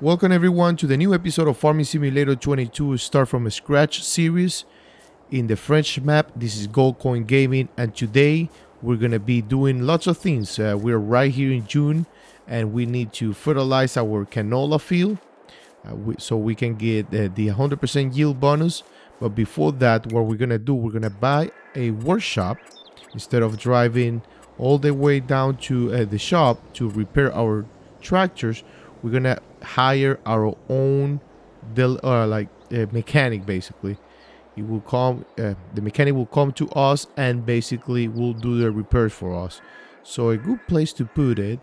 Welcome everyone to the new episode of Farming Simulator 22 Start From Scratch series. In the French map, this is Gold Coin Gaming, and today we're gonna be doing lots of things. We're right here in June and we need to fertilize our canola field so we can get the 100% yield bonus. But before that, what we're gonna do, we're gonna buy a workshop instead of driving all the way down to the shop to repair our tractors. We're gonna hire our own mechanic. Basically, he will come. The mechanic will come to us and basically will do the repairs for us. So a good place to put it,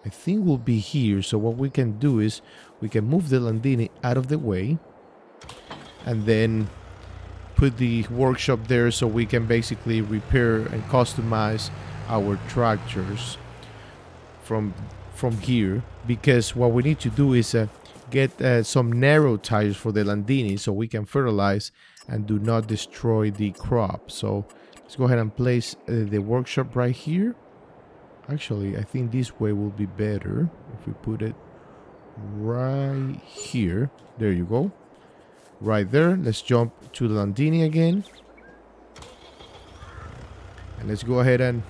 I think, will be here. So what we can do is we can move the Landini out of the way, and then put the workshop there so we can basically repair and customize our tractors from here, because what we need to do is get some narrow tires for the Landini so we can fertilize and do not destroy the crop. So let's go ahead and place the workshop right here. Actually, I think this way will be better if we put it right here. There you go, right there. Let's jump to the Landini again, and let's go ahead and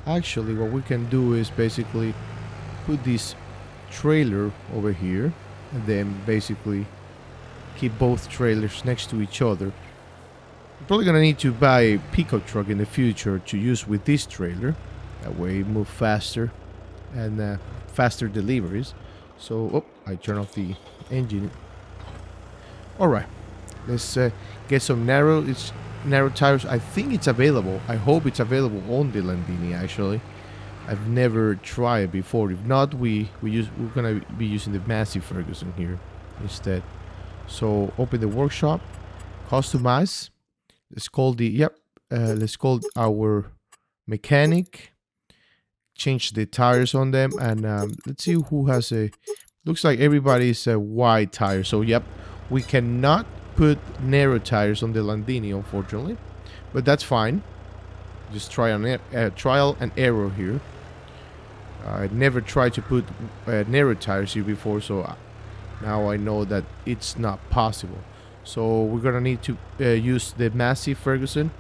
actually what we can do is basically put this trailer over here and then basically keep both trailers next to each other. We're probably gonna need to buy a pickup truck in the future to use with this trailer. That way it move faster and faster deliveries. So I turn off the engine. Alright, let's get some narrow tires. I think it's available. I hope it's available on the Landini. Actually, I've never tried it before. If not, we're gonna be using the massive Ferguson here instead. So open the workshop, customize. Let's call our mechanic. Change the tires on them, and let's see who has a. Looks like everybody's a wide tire. So yep, we cannot put narrow tires on the Landini, unfortunately, but that's fine. Just trial and error here. I never tried to put narrow tires here before, so now I know that it's not possible. So we're gonna need to use the massive Ferguson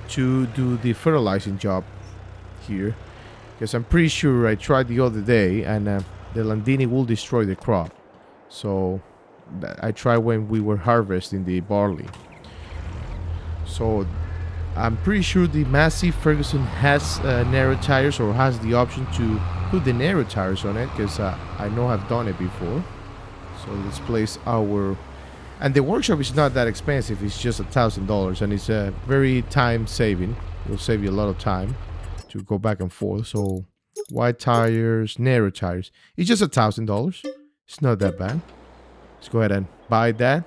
to do the fertilizing job here, because I'm pretty sure I tried the other day and the Landini will destroy the crop. So I tried when we were harvesting the barley. So I'm pretty sure the massive Ferguson has narrow tires, or has the option to put the narrow tires on it, because I know I've done it before. So let's place our, and the workshop is not that expensive. It's just $1,000, and it's very time saving. It will save you a lot of time to go back and forth. So wide tires, narrow tires. It's just $1,000. It's not that bad. Let's go ahead and buy that.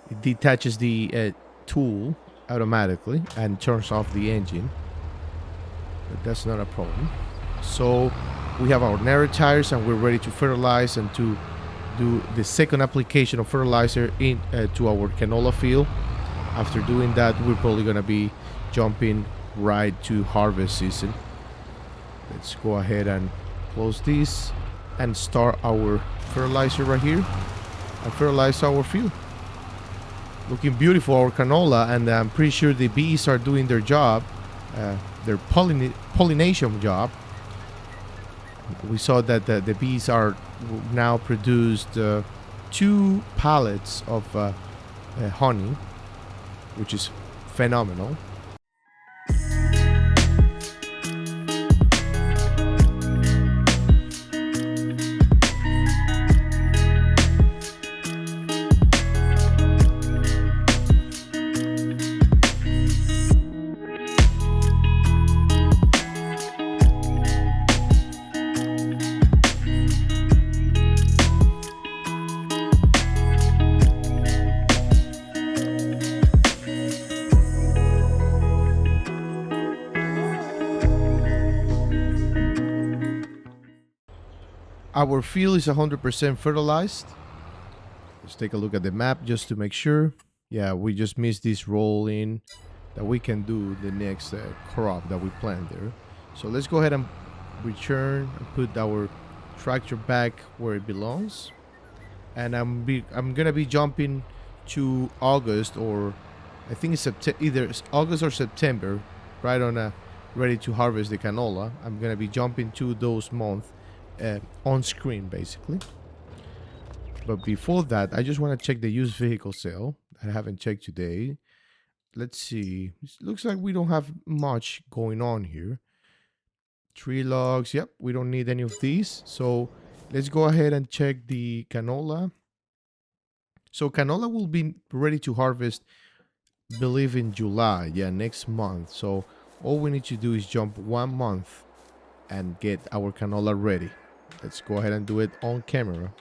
It detaches the tool automatically and turns off the engine, but that's not a problem. So we have our narrow tires and we're ready to fertilize and to do the second application of fertilizer to our canola field. After doing that, we're probably gonna be jumping right to harvest season. Let's go ahead and close this and start our fertilizer right here and fertilize our field. Looking beautiful, our canola, and I'm pretty sure the bees are doing their job, their pollination job. We saw that the bees are now produced 2 pallets of honey, which is phenomenal. Our field is 100% fertilized. Let's take a look at the map just to make sure. Yeah, we just missed this roll in that we can do the next crop that we plant there. So let's go ahead and return and put our tractor back where it belongs. And I'm gonna be jumping to August, or I think it's either August or September, right on ready to harvest the canola. I'm gonna be jumping to those months on screen basically. But before that, I just want to check the used vehicle sale. I haven't checked today. Let's see. It looks like we don't have much going on here. Tree logs. Yep, we don't need any of these. So let's go ahead and check the canola. So canola will be ready to harvest, believe in July. Yeah, next month. So all we need to do is jump 1 month and get our canola ready. Let's go ahead and do it on camera.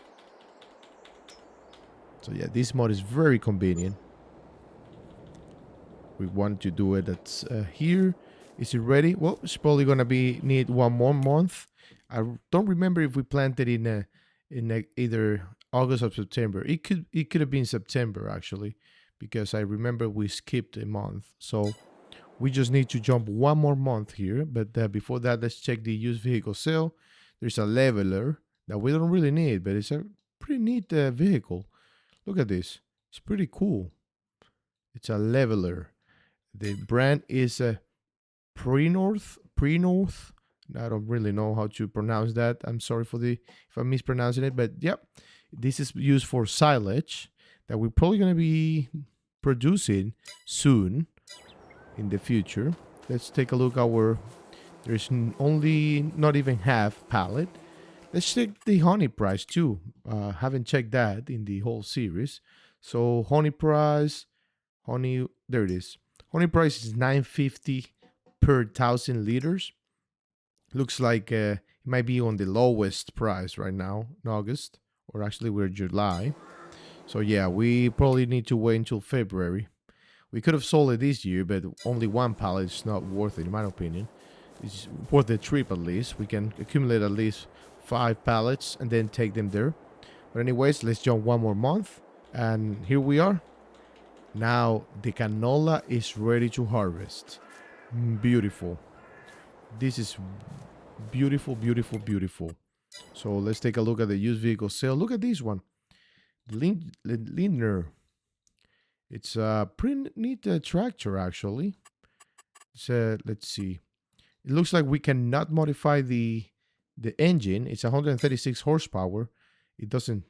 So yeah, this mod is very convenient. We want to do it at here. Is it ready? Well, it's probably gonna need 1 more month. I don't remember if we planted in either August or September. It could have been September actually, because I remember we skipped a month. So we just need to jump 1 more month here. But before that, let's check the used vehicle sale. There's a leveler that we don't really need, but it's a pretty neat vehicle. Look at this. It's pretty cool. It's a leveler. The brand is Prenorth. I don't really know how to pronounce that. I'm sorry if I'm mispronouncing it, but yep. This is used for silage that we're probably going to be producing soon in the future. Let's take a look at there's only not even half pallet. Let's check the honey price too. Haven't checked that in the whole series. So honey price, there it is. Honey price is $9.50 per 1,000 liters. Looks like it might be on the lowest price right now in August, or actually we're July. So yeah, we probably need to wait until February. We could have sold it this year, but only 1 pallet is not worth it in my opinion. It's worth the trip at least. We can accumulate at least 5 pallets and then take them there. But anyways, let's jump 1 more month, and here we are. Now the canola is ready to harvest. Beautiful. This is beautiful, beautiful, beautiful. So let's take a look at the used vehicle sale. Look at this one. Lindner. It's a pretty neat tractor actually. Let's see. It looks like we cannot modify the engine. It's 136 horsepower. It doesn't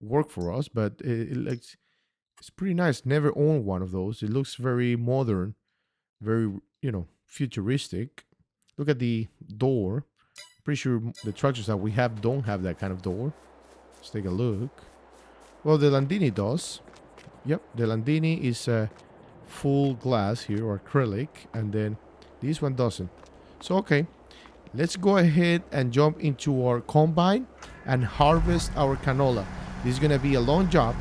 work for us, but it's pretty nice. Never owned one of those. It looks very modern, very, futuristic. Look at the door. Pretty sure the tractors that we have don't have that kind of door. Let's take a look. Well, the Landini does. Yep, the Landini is full glass here, or acrylic, and then this one doesn't. So okay, let's go ahead and jump into our combine and harvest our canola. This is gonna be a long job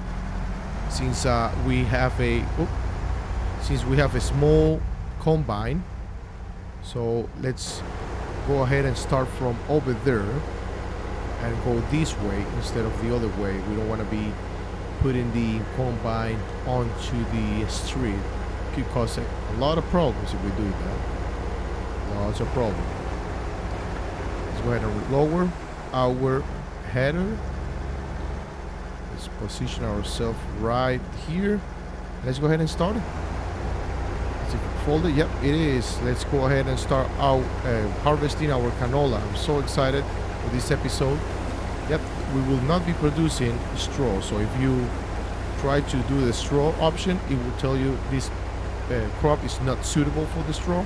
since we have a small combine. So let's go ahead and start from over there and go this way instead of the other way. We don't want to be putting the combine onto the street. It could cause a lot of problems if we do that. Lots of problems. Let's go ahead and lower our header. Let's position ourselves right here. Let's go ahead and start it. Let's see if it's folded. Yep, it is. Let's go ahead and start out harvesting our canola. I'm so excited for this episode. Yep, we will not be producing straw. So if you try to do the straw option, it will tell you this crop is not suitable for the straw.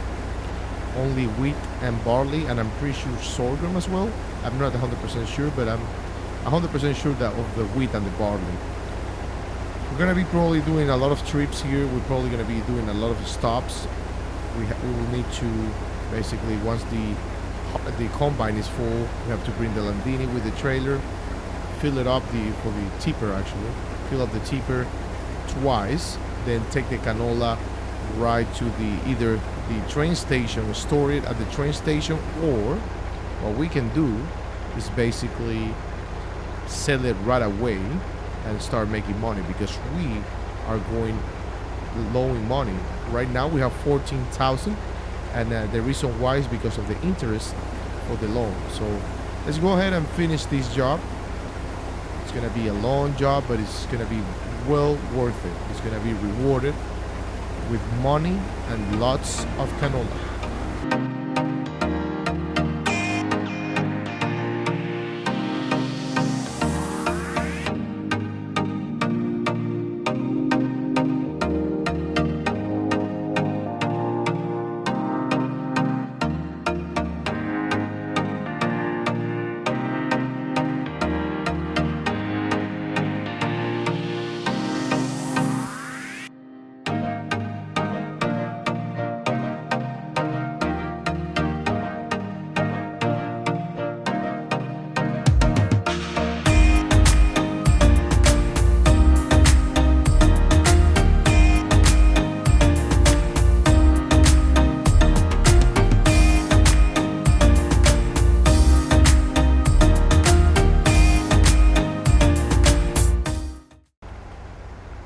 Only wheat and barley, and I'm pretty sure sorghum as well. I'm not 100% sure, but I'm 100% sure that of the wheat and the barley. We're gonna be probably doing a lot of trips here. We're probably gonna be doing a lot of stops. We will need to basically, once the combine is full, we have to bring the Landini with the trailer, fill it up for the tipper actually, fill up the tipper twice, then take the canola right to either the train station, store it at the train station, or what we can do is basically sell it right away and start making money, because we are going low in money. Right now we have 14,000, and the reason why is because of the interest for the loan. So let's go ahead and finish this job. It's gonna be a long job, but it's gonna be well worth it. It's gonna be rewarded with money and lots of canola.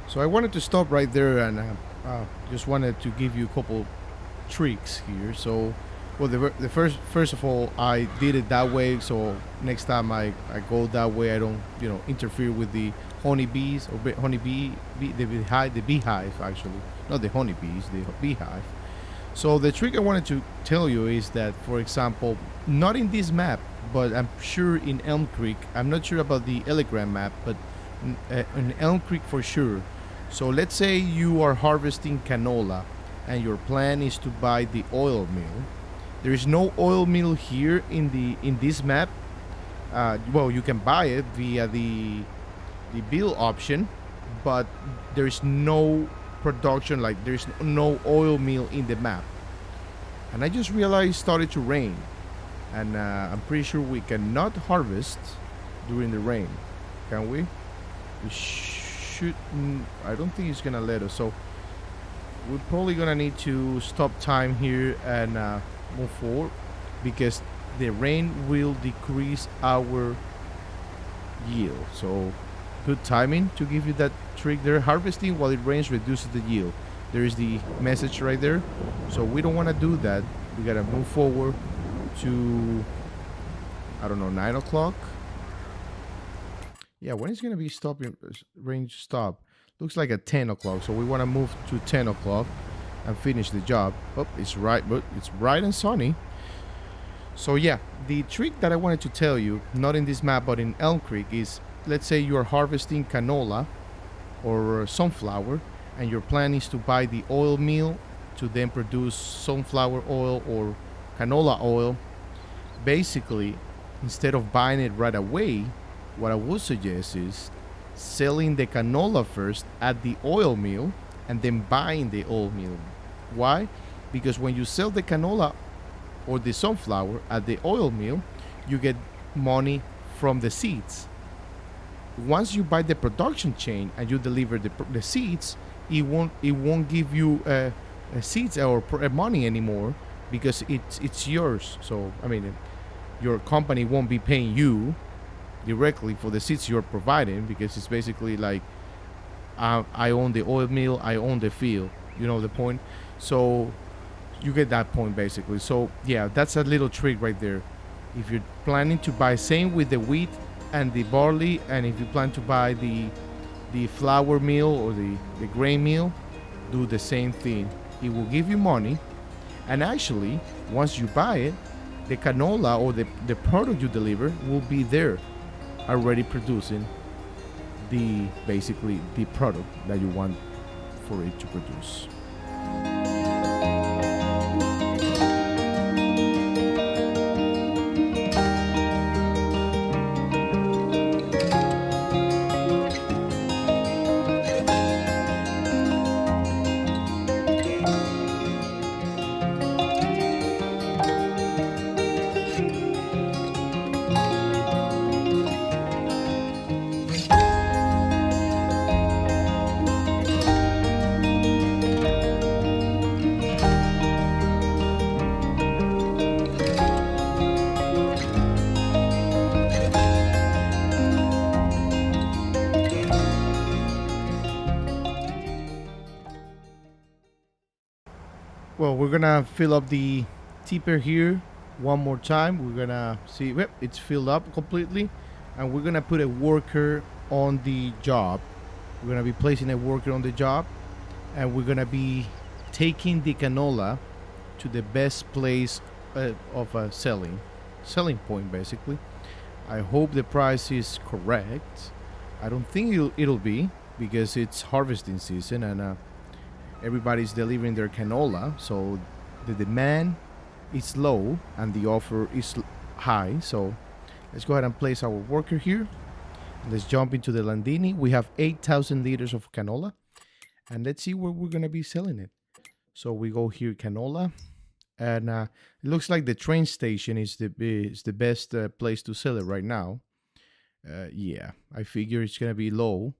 So I wanted to stop right there and just wanted to give you a couple tricks here. So, well, the first of all, I did it that way. So next time I go that way, I don't interfere with the honeybees or the beehive actually, not the honeybees, the beehive. So the trick I wanted to tell you is that, for example, not in this map, but I'm sure in Elm Creek. I'm not sure about the Elegram map, but in Elm Creek for sure. So let's say you are harvesting canola and your plan is to buy the oil mill. There is no oil mill here in this map. Well, you can buy it via the bill option, but there's no production, like there's no oil mill in the map. And I just realized it started to rain, and I'm pretty sure we cannot harvest during the rain, can we? We should. I don't think it's gonna let us, so we're probably gonna need to stop time here and move forward, because the rain will decrease our yield. So good timing to give you that trick there. Harvesting while it rains reduces the yield. There is the message right there. So we don't want to do that. We gotta move forward to, I don't know, 9 o'clock. Yeah, when it's gonna be stopping, range stop? Looks like at 10 o'clock. So we want to move to 10 o'clock and finish the job. Oh, it's right, but it's bright and sunny. So yeah, the trick that I wanted to tell you, not in this map but in Elm Creek, is, let's say you are harvesting canola or sunflower, and your plan is to buy the oil meal to then produce sunflower oil or canola oil. Basically, instead of buying it right away, what I would suggest is selling the canola first at the oil mill and then buying the oil meal. Why? Because when you sell the canola or the sunflower at the oil mill, you get money from the seeds. Once you buy the production chain and you deliver the seeds, it won't give you seeds or money anymore, because it's yours. So I mean, your company won't be paying you directly for the seeds you're providing, because it's basically like, I own the oil mill, I own the field. You know the point? So you get that point basically. So yeah, that's a little trick right there. If you're planning to buy, same with the wheat and the barley, and if you plan to buy the flour meal or the grain meal, do the same thing. It will give you money, and actually once you buy it, the canola or the product you deliver will be there already producing basically the product that you want for it to produce. Well, we're gonna fill up the tipper here one more time. We're gonna see, yep, it's filled up completely, and we're gonna put a worker on the job. We're gonna be placing a worker on the job, and we're gonna be taking the canola to the best place of a selling point, basically. I hope the price is correct. I don't think it'll be, because it's harvesting season, and everybody's delivering their canola, so the demand is low and the offer is high. So let's go ahead and place our worker here. Let's jump into the Landini. We have 8,000 liters of canola, and let's see where we're gonna be selling it. So we go here, canola, and it looks like the train station is the best place to sell it right now. Yeah, I figure it's gonna be low.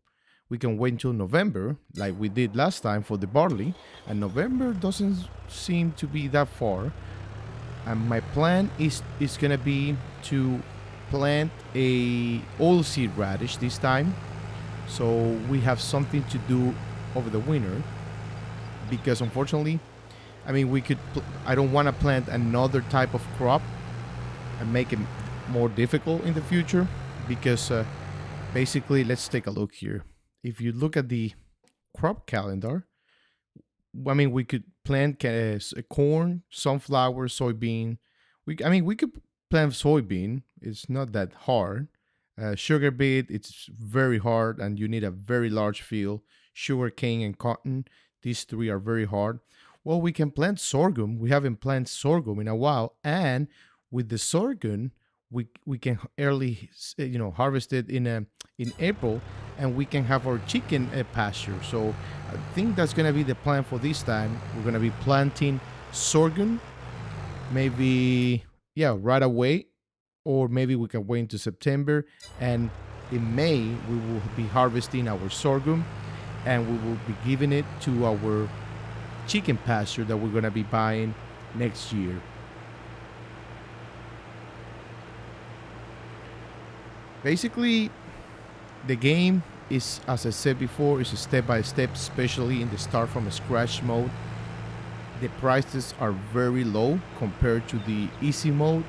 We can wait until November, like we did last time for the barley, and November doesn't seem to be that far. And my plan is gonna be to plant a oilseed radish this time, so we have something to do over the winter. Because unfortunately, I mean, I don't want to plant another type of crop and make it more difficult in the future. Because basically, let's take a look here. If you look at the crop calendar, I mean, we could plant corn, sunflower, soybean. We could plant soybean. It's not that hard. Sugar beet, it's very hard, and you need a very large field. Sugar cane and cotton, these three are very hard. Well, we can plant sorghum. We haven't planted sorghum in a while, and with the sorghum, we can early harvest it in April, and we can have our chicken pasture. So I think that's gonna be the plan for this time. We're gonna be planting sorghum, maybe right away, or maybe we can wait into September, and in May we will be harvesting our sorghum, and we will be giving it to our chicken pasture that we're gonna be buying next year. Basically, the game is, as I said before, is a step-by-step, especially in the start from scratch mode. The prices are very low compared to the easy mode.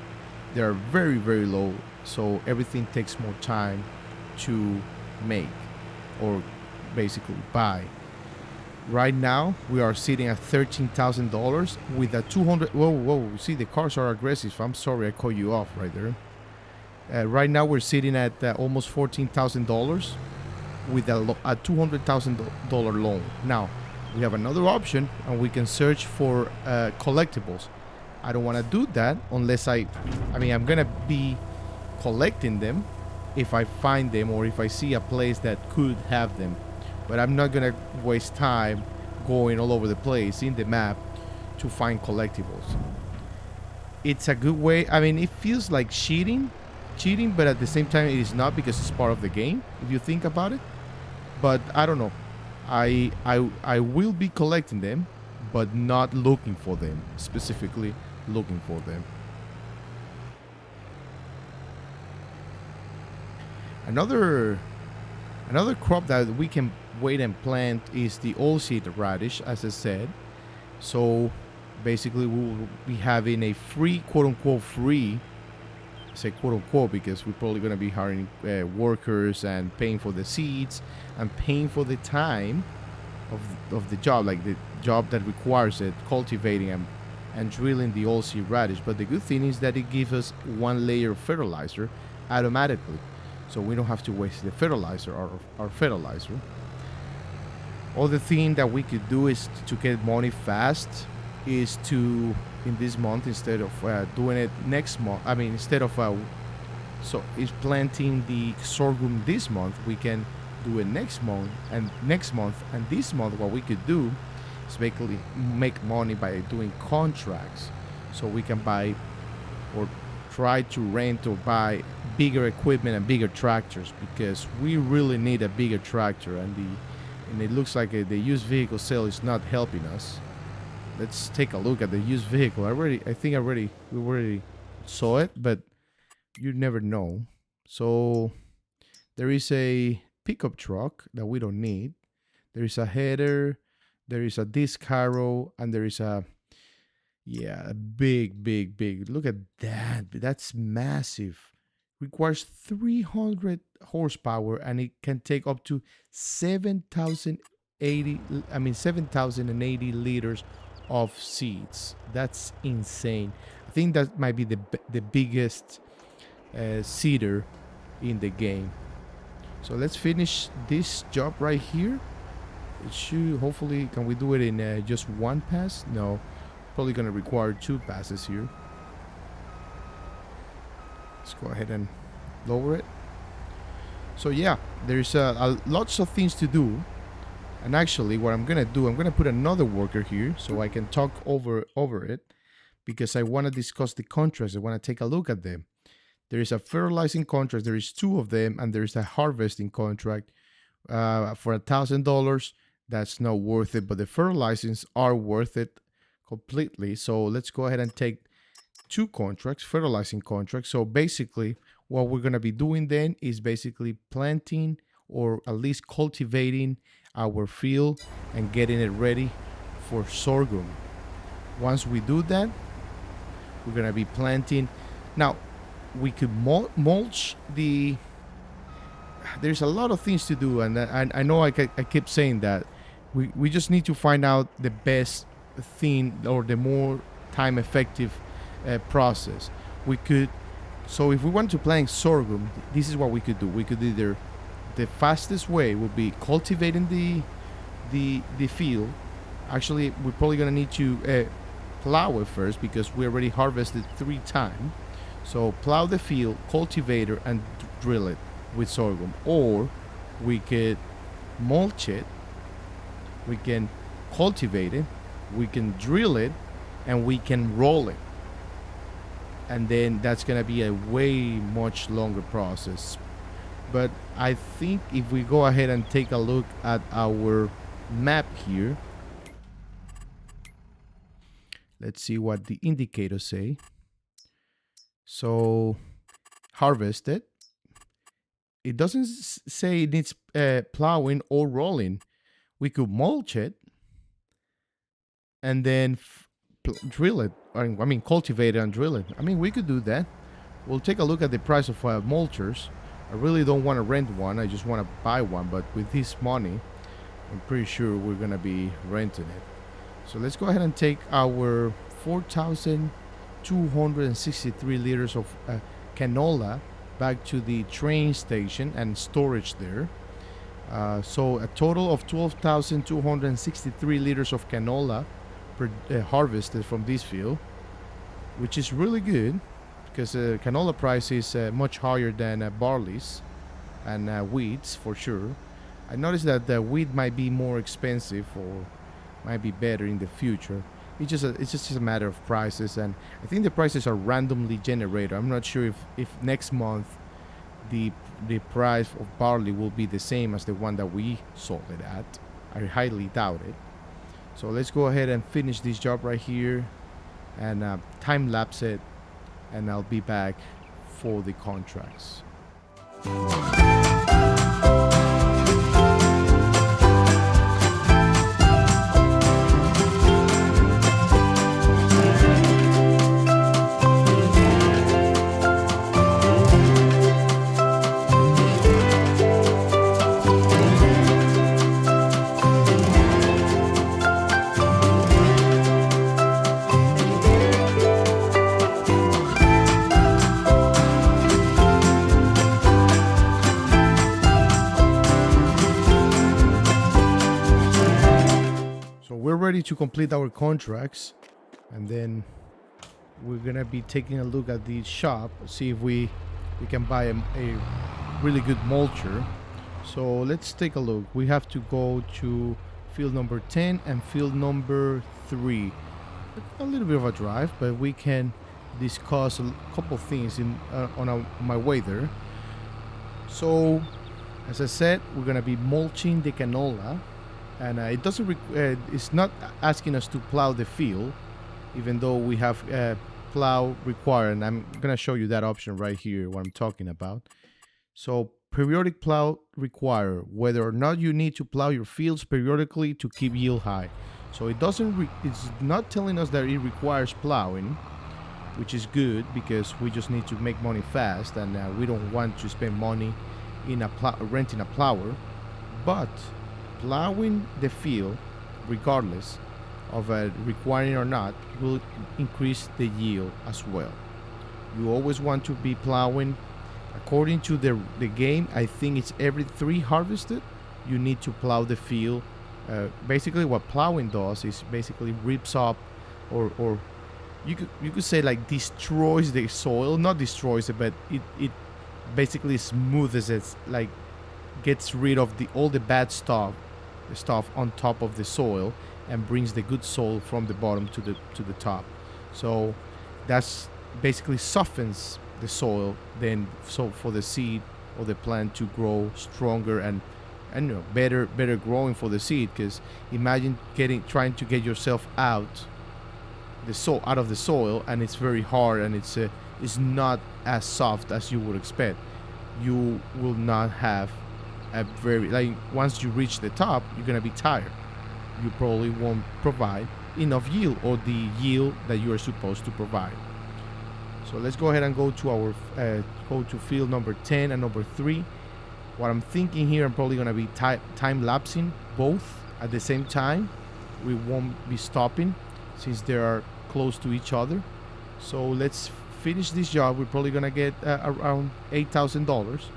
They are very, very low, so everything takes more time to make or basically buy. Right now, we are sitting at $13,000 with a 200. Whoa! See, the cars are aggressive. I'm sorry, I cut you off right there. Right now, we're sitting at almost $14,000 with a $200,000 loan. Now, we have another option, and we can search for collectibles. I don't want to do that unless I'm gonna be collecting them if I find them or if I see a place that could have them. But I'm not gonna waste time going all over the place in the map to find collectibles. It's a good way. I mean, it feels like cheating, but at the same time it is not, because it's part of the game if you think about it. But I don't know. I will be collecting them, but not looking for them, specifically looking for them. Another crop that we can wait and plant is the oilseed radish, as I said. So basically we will be having a free, quote-unquote free, I say quote-unquote because we're probably going to be hiring workers and paying for the seeds and paying for the time of the job, like the job that requires it, cultivating and drilling the oilseed radish. But the good thing is that it gives us one layer of fertilizer automatically, so we don't have to waste the fertilizer, our fertilizer. Other thing that we could do is to get money fast is to, in this month, instead of doing it next month, instead of so is planting the sorghum this month, we can do it next month, and this month what we could do is basically make money by doing contracts, so we can buy or try to rent or buy bigger equipment and bigger tractors, because we really need a bigger tractor, and it looks like the used vehicle sale is not helping us. Let's take a look at the used vehicle. We already saw it, but you never know. So there is a pickup truck that we don't need. There is a header, there is a disc harrow, and there is a Yeah, big. Look at that. That's massive. Requires 300 horsepower and it can take up to 7,080 liters of seeds. That's insane. I think that might be the biggest seeder in the game. So let's finish this job right here. It should, hopefully, can we do it in just one pass? No, probably gonna require 2 passes here. Let's go ahead and lower it. So yeah, there's lots of things to do. And actually what I'm gonna do, I'm gonna put another worker here so I can talk over it, because I want to discuss the contracts. I want to take a look at them. There is a fertilizing contract, there is 2 of them, and there's a harvesting contract for $1,000. That's not worth it, but the fertilizings are worth it completely. So let's go ahead and take 2 contracts, fertilizing contracts. So basically what we're going to be doing then is basically planting, or at least cultivating, our field and getting it ready for sorghum. Once we do that, we're going to be planting. Now we could mulch the, there's a lot of things to do, and I know I keep saying that we just need to find out the best thing, or the more time effective process. We could, so if we want to plant sorghum, this is what we could do. We could either, the fastest way would be cultivating the field. Actually, we're probably gonna need to plow it first, because we already harvested 3 times. So plow the field, cultivator, and drill it with sorghum. Or we could mulch it, we can cultivate it, we can drill it, and we can roll it. And then that's gonna be a way much longer process. But I think if we go ahead and take a look at our map here, let's see what the indicators say. So harvested, it doesn't say it needs plowing or rolling. We could mulch it and then drill it. I mean, cultivate it and drill it. I mean, we could do that. We'll take a look at the price of mulchers. I really don't want to rent one. I just want to buy one. But with this money, I'm pretty sure we're going to be renting it. So let's go ahead and take our 4,263 liters of canola back to the train station and storage there. So a total of 12,263 liters of canola harvested from this field, which is really good, because canola price is much higher than barley's and wheats for sure. I noticed that the wheat might be more expensive, or might be better in the future. It's just a matter of prices, and I think the prices are randomly generated. I'm not sure if next month the price of barley will be the same as the one that we sold it at. I highly doubt it. So let's go ahead and finish this job right here and time lapse it, and I'll be back for the contracts. Ready to complete our contracts, and then we're gonna be taking a look at the shop, see if we can buy a really good mulcher. So let's take a look. We have to go to field number 10 and field number 3. A little bit of a drive, but we can discuss a couple things on my way there. So as I said, we're gonna be mulching the canola. And it doesn't it's not asking us to plow the field, even though we have plow required, and I'm gonna show you that option right here, what I'm talking about. So periodic plow required, whether or not you need to plow your fields periodically to keep yield high. So it doesn't. It's not telling us that it requires plowing, which is good because we just need to make money fast, and we don't want to spend money in renting a plower. But plowing the field, regardless of requiring or not, will increase the yield as well. You always want to be plowing. According to the game, I think it's every 3 harvested, you need to plow the field. Basically, what plowing does is basically rips up, or you could say like destroys the soil. Not destroys it, but it basically smooths it, like gets rid of all the bad stuff, the stuff on top of the soil, and brings the good soil from the bottom to the top. So that's basically softens the soil, then so for the seed or the plant to grow stronger and better growing for the seed. Because imagine trying to get yourself out of the soil, and it's very hard, and it's not as soft as you would expect. You will not have a very, like, once you reach the top, you're gonna be tired. You probably won't provide enough yield, or the yield that you are supposed to provide. So let's go ahead and go to our go to field number 10 and number 3. What I'm thinking here, I'm probably gonna be time lapsing both at the same time. We won't be stopping since they are close to each other. So let's finish this job. We're probably gonna get around $8,000,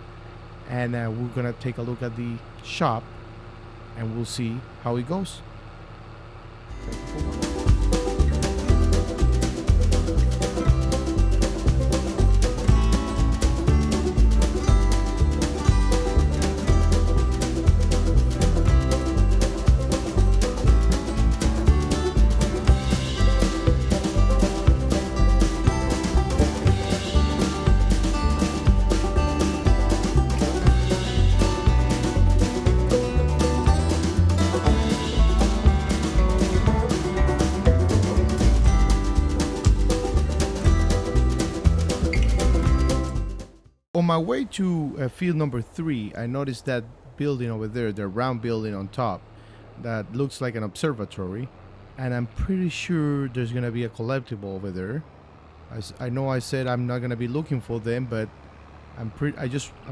and we're gonna take a look at the shop, and we'll see how it goes. On my way to field number 3, I noticed that building over there, the round building on top, that looks like an observatory, and I'm pretty sure there's gonna be a collectible over there. I know I said I'm not gonna be looking for them, but I'm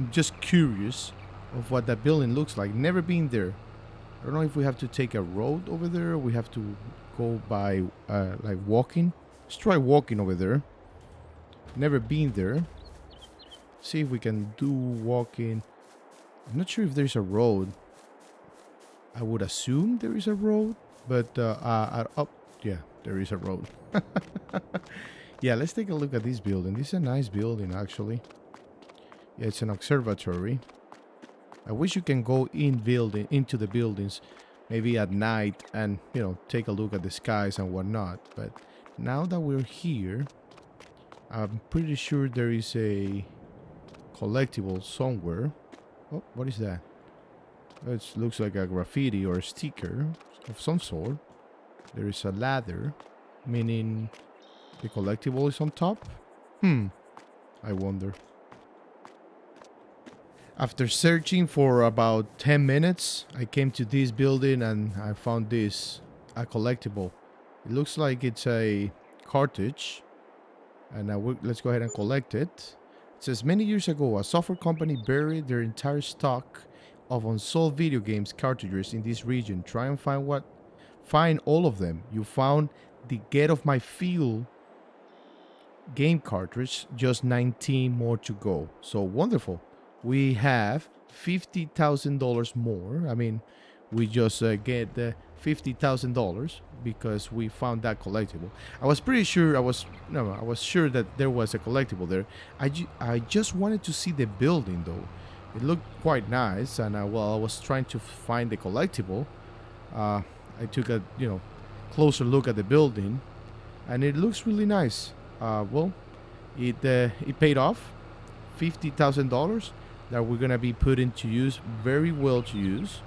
just curious of what that building looks like. Never been there. I don't know if we have to take a road over there, or we have to go by like walking. Let's try walking over there. Never been there. See if we can do walking. I'm not sure if there's a road. I would assume there is a road, but yeah, there is a road. Yeah, let's take a look at this building. This is a nice building, actually. Yeah, it's an observatory. I wish you can go into the buildings, maybe at night, and take a look at the skies and whatnot. But now that we're here, I'm pretty sure there is a collectible somewhere. Oh, what is that? It looks like a graffiti or a sticker of some sort. There is a ladder, meaning the collectible is on top. I wonder. After searching for about 10 minutes, I came to this building and I found this, a collectible. It looks like it's a cartridge, and let's go ahead and collect it. It says, many years ago, a software company buried their entire stock of unsold video games cartridges in this region. Try and find all of them. You found the Get Off My Field game cartridge, just 19 more to go. So wonderful. We have $50,000 more. I mean, we just get the $50,000 because we found that collectible. I was sure that there was a collectible there. I just wanted to see the building though. It looked quite nice, and while I was trying to find the collectible, I took a closer look at the building, and it looks really nice. Well, it paid off. $50,000 that we're gonna be putting to use, very well to use.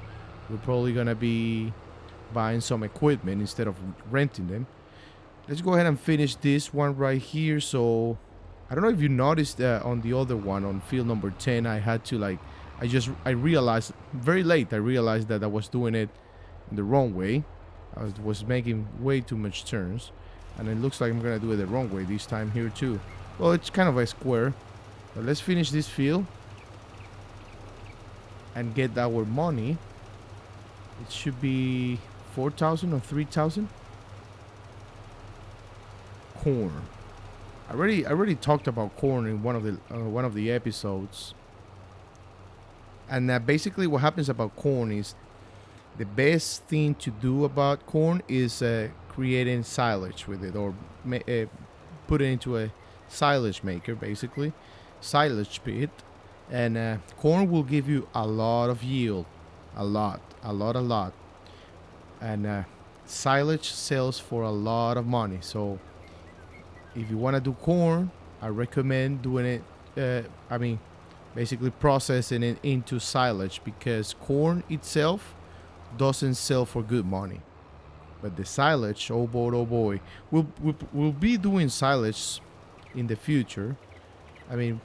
We're probably gonna be buying some equipment instead of renting them. Let's go ahead and finish this one right here. So I don't know if you noticed on the other one, on field number 10, I had to I realized very late, that I was doing it in the wrong way. I was making way too much turns. And it looks like I'm gonna do it the wrong way this time here too. Well, it's kind of a square. But let's finish this field. And get our money. It should be 4,000 or 3,000. Corn. I already talked about corn in one of the episodes. And basically what happens about corn is the best thing to do about corn is creating silage with it, or put it into a silage maker, basically silage pit. And corn will give you a lot of yield, a lot. And silage sells for a lot of money. So if you want to do corn, I recommend doing it. Basically processing it into silage, because corn itself doesn't sell for good money. But the silage, oh boy, we'll be doing silage in the future. I mean,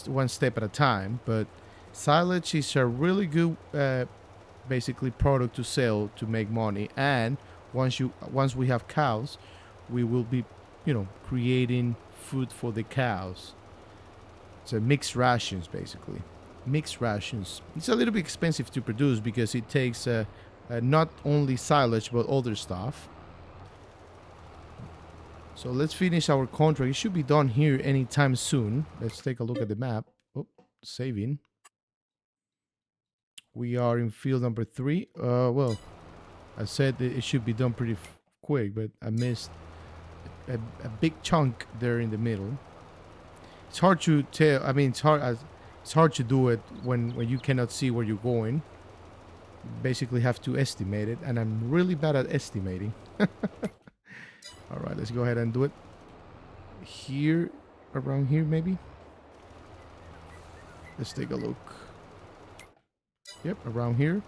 one step at a time. But silage is a really good, basically, product to sell to make money. And once we have cows, we will be, creating food for the cows. So mixed rations, basically. Mixed rations. It's a little bit expensive to produce because it takes not only silage but other stuff. So let's finish our contract. It should be done here anytime soon. Let's take a look at the map. Oh, saving. We are in field number 3. Well, I said that it should be done pretty quick, but I missed a big chunk there in the middle. It's hard to tell. I mean, it's hard to do it when you cannot see where you're going. You basically have to estimate it, and I'm really bad at estimating. All right, let's go ahead and do it. Here, around here, maybe. Let's take a look. Yep, around here.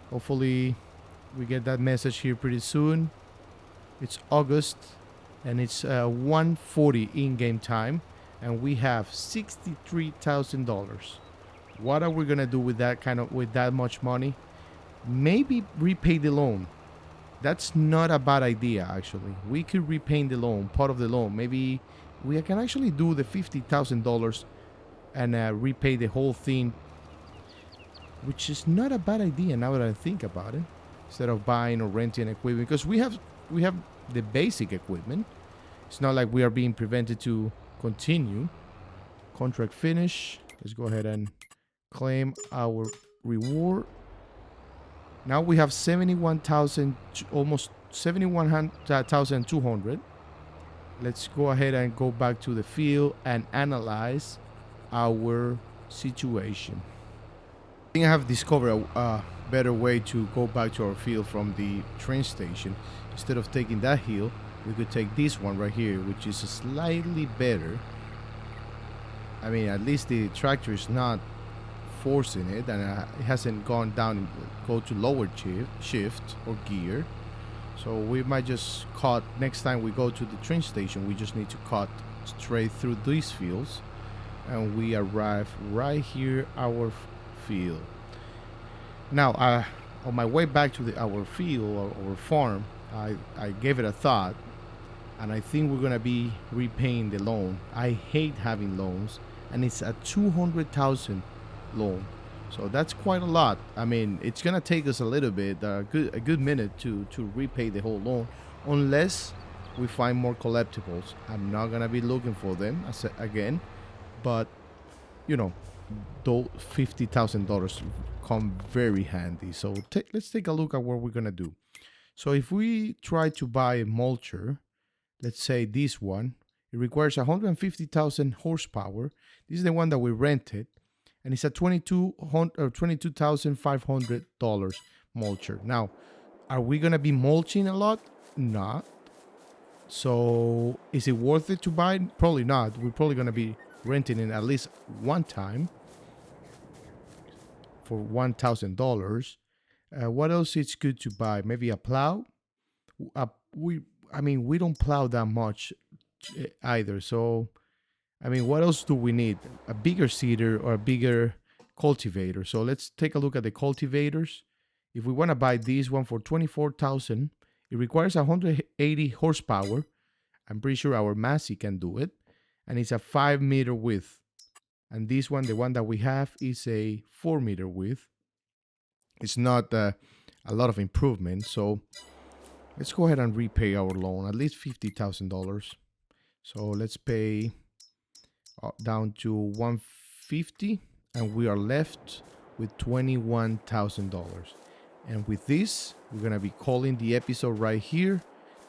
Hopefully, we get that message here pretty soon. It's August, and it's 1:40 in-game time. And we have $63,000. What are we gonna do with that much money? Maybe repay the loan. That's not a bad idea, actually. We could repay the loan, part of the loan. Maybe we can actually do the $50,000 and repay the whole thing, which is not a bad idea now that I think about it. Instead of buying or renting equipment, because we have the basic equipment. It's not like we are being prevented to continue. Contract finish. Let's go ahead and claim our reward. Now we have 71,000, almost 71,200. Let's go ahead and go back to the field and analyze our situation. I think I have discovered a better way to go back to our field from the train station. Instead of taking that hill, we could take this one right here, which is slightly better. I mean, at least the tractor is not forcing it, and it hasn't gone down, go to lower shift or gear. So we might just cut, next time we go to the train station, we just need to cut straight through these fields, and we arrive right here, our field. Now, on my way back to our field or our farm, I gave it a thought, and I think we're gonna be repaying the loan. I hate having loans, and it's a 200,000 loan, so that's quite a lot. I mean, it's gonna take us a little bit, a good minute to repay the whole loan, unless we find more collectibles. I'm not gonna be looking for them again, but though $50,000 come very handy. So let's take a look at what we're gonna do. So if we try to buy a mulcher, let's say this one, it requires 150,000 horsepower. This is the one that we rented, and it's a $22,500 mulcher. Now, are we gonna be mulching a lot? Not. So is it worth it to buy? Probably not. We're probably gonna be renting it at least one time for $1,000. What else is good to buy? Maybe a plow. We don't plow that much either. So, I mean, what else do we need? A bigger seeder or a bigger cultivator. So let's take a look at the cultivators. If we want to buy this one for 24,000, it requires 180 horsepower. I'm pretty sure our Massey can do it. And it's a 5-meter width. And this one, the one that we have, is a 4-meter width. It's not a lot of improvement. So let's go ahead and repay our loan, at least $50,000. So let's pay down to 150, and we are left with $21,000. And with this, we're gonna be calling the episode right here.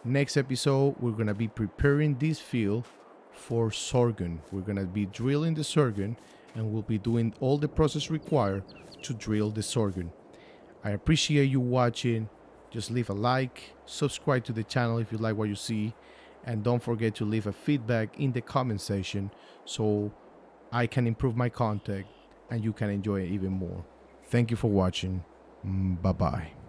Next episode, we're gonna be preparing this field for sorghum. We're gonna be drilling the sorghum, and we'll be doing all the process required to drill the sorghum. I appreciate you watching. Just leave a like, subscribe to the channel if you like what you see, and don't forget to leave a feedback in the comment section so I can improve my content and you can enjoy it even more. Thank you for watching. Bye-bye.